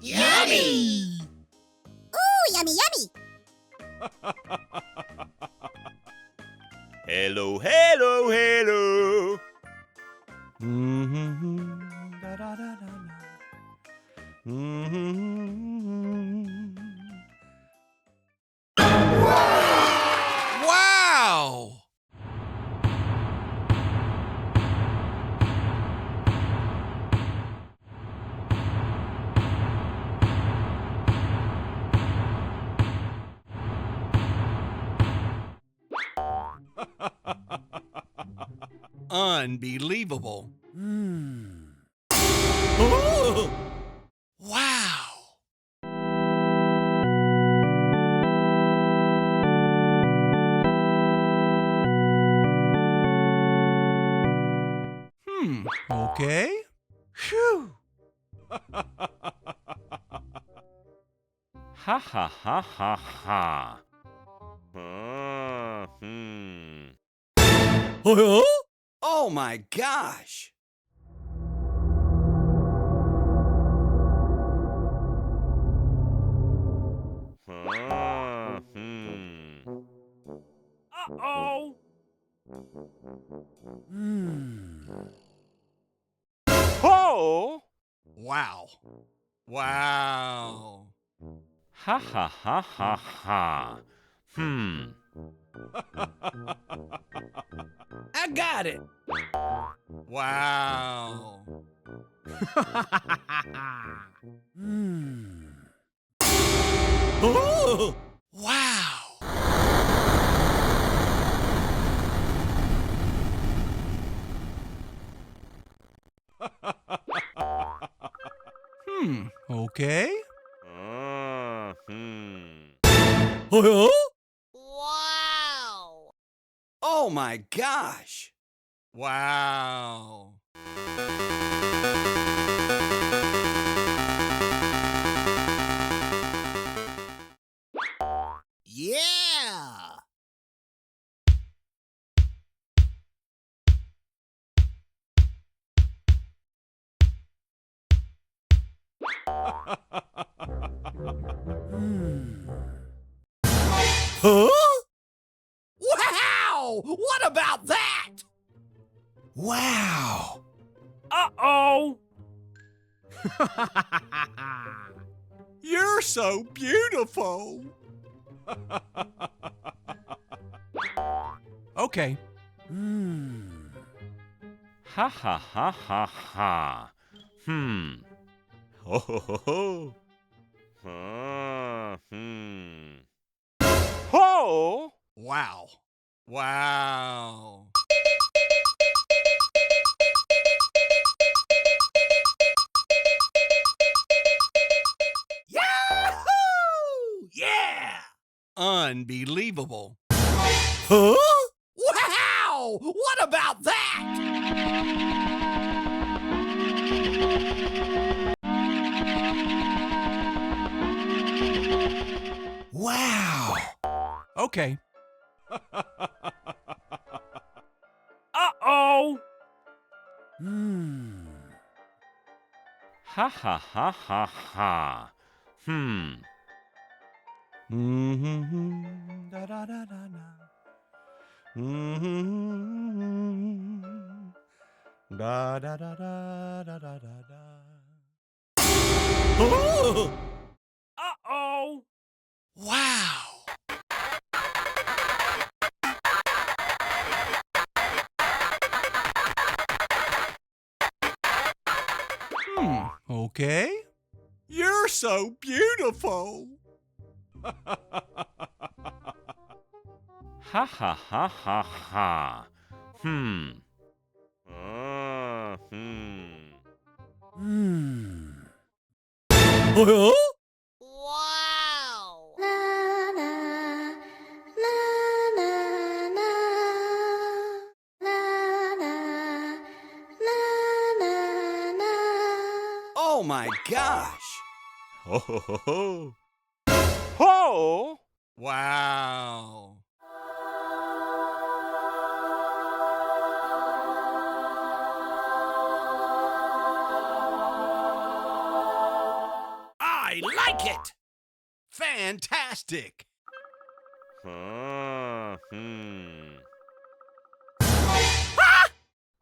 Yummy! Ooh, yummy, yummy! Hello, hello, hello! Da, da, da, da, da. Wow! Unbelievable. Oh! Wow! Okay. Phew! Ha ha ha ha ha. Oh my gosh! Uh-oh! Oh! Wow! Wow! Ha ha ha ha ha. I got it! Wow! Oh! Wow! Okay. Wow! Oh my gosh! Wow! Yeah! Huh? Wow! What about that? Wow! Uh-oh! You're so beautiful! Okay. Ha ha ha ha ha. Ho ho ho ho. Ho! Wow. Wow. Yahoo! Yeah! Unbelievable. Huh? Wow! What about that? Wow! Okay. Uh-oh! Ha ha ha ha ha. Da, da, da, da, da. Da, da, da, da, da, da, da, da. Oh! Uh-oh! Wow! Okay. You're so beautiful! Ha ha ha ha ha. Wow! La la la la la la la la la la. Oh my gosh! Ho ho ho ho! Ho! Wow! I like it! Fantastic!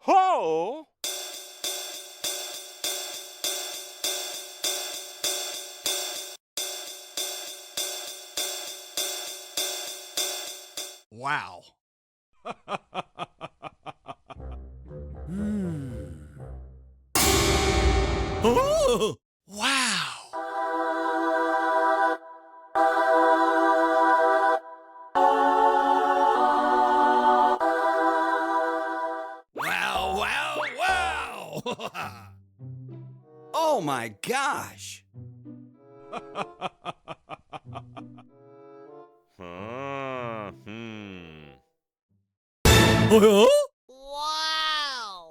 Ho! Wow. Oh! Wow. Wow, wow, wow! Oh my gosh! Huh? Wow!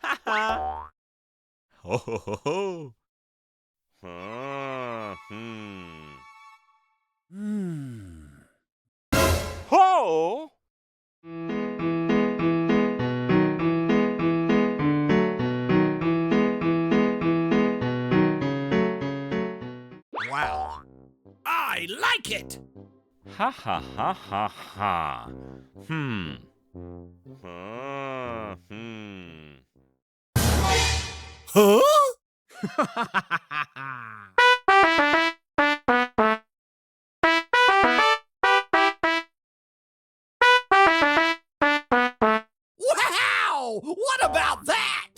Ha ha! Ho ho ho ho! Ho! Wow. I like it! Ha ha ha ha ha. Huh? Wow! What about that?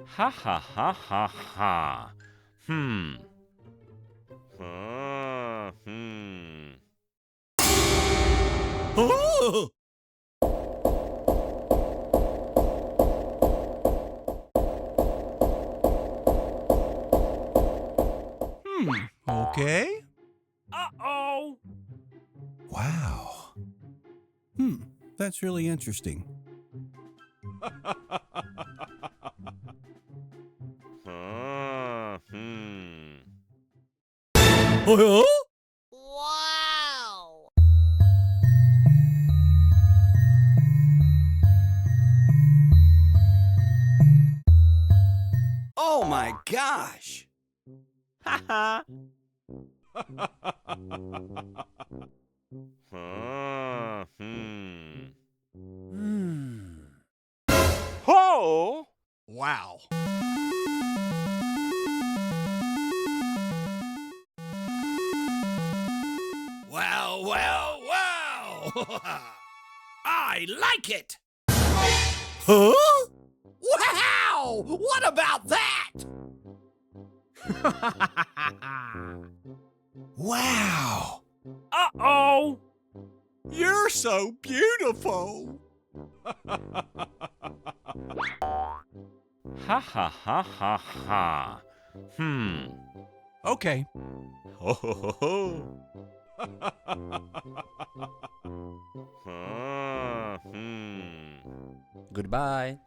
Ha ha ha ha ha. Huh? Okay. Uh-oh! Wow. That's really interesting. Huh? Wow! Oh my gosh! Ha ha! Ho! Wow. Wow, wow, wow! I like it! Huh? Wow! What about that? Wow. Uh-oh! You're so beautiful. Ha ha ha ha ha. Okay. Ho ho ho ho. Goodbye.